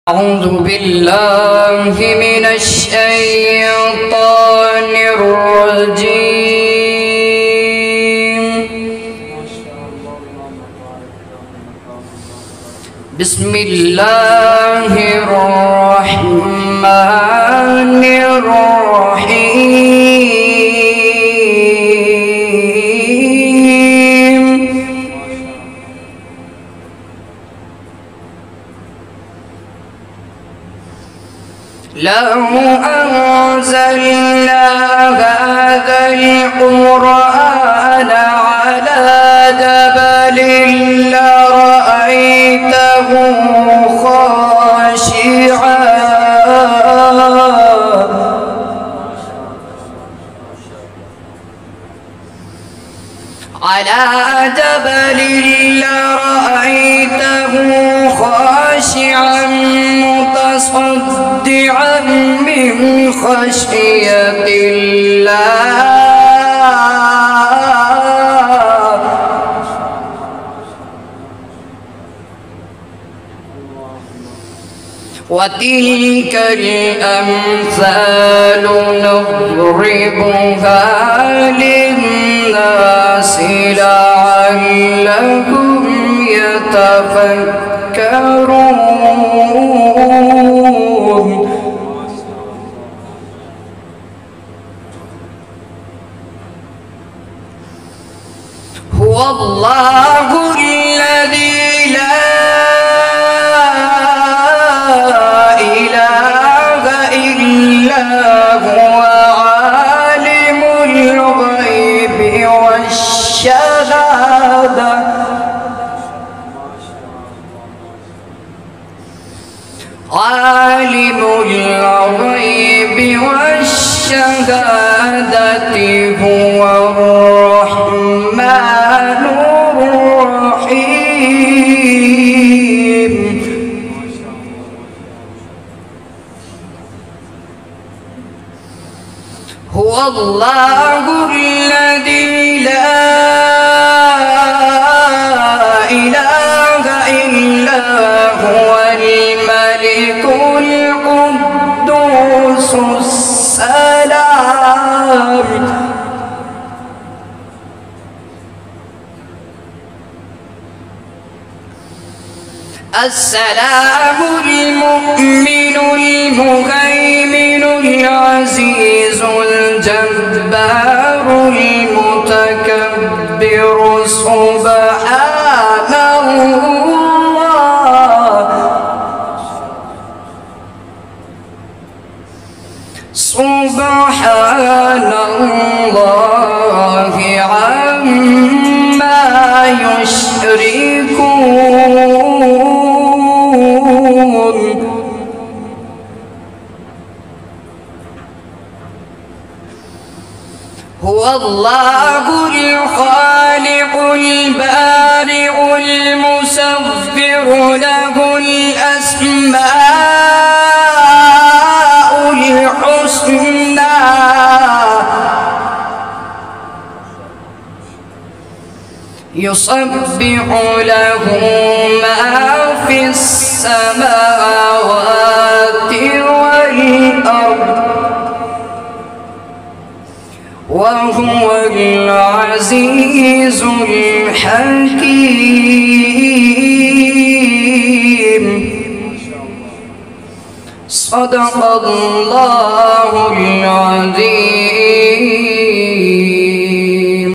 أعوذ بالله من الشيطان الرجيم. بسم الله الرحمن الرحيم. لو أنزلنا هذا القرآن على جبل لرأيته خاشعا متصدعا من خشية الله. وتلك الأمثال نضربها للناس لعلهم يتفكرون. هو الله الذي لا إله إلا هو عالم الغيب والشهادة. عالم الغيب والشهادة هو الرحمن الرحيم. هو الله الذي لا إله إلا هو الملك القدوس السلام. السلام المؤمن المهيمن العزيز الجبار المتكبر سبحان الله. سبحان الله عما يشركون. هو الله الخالق البارئ المصور له الأسماء الحسنى. يسبح له ما في السماوات والأرض وهو العزيز الحكيم. صدق الله العظيم.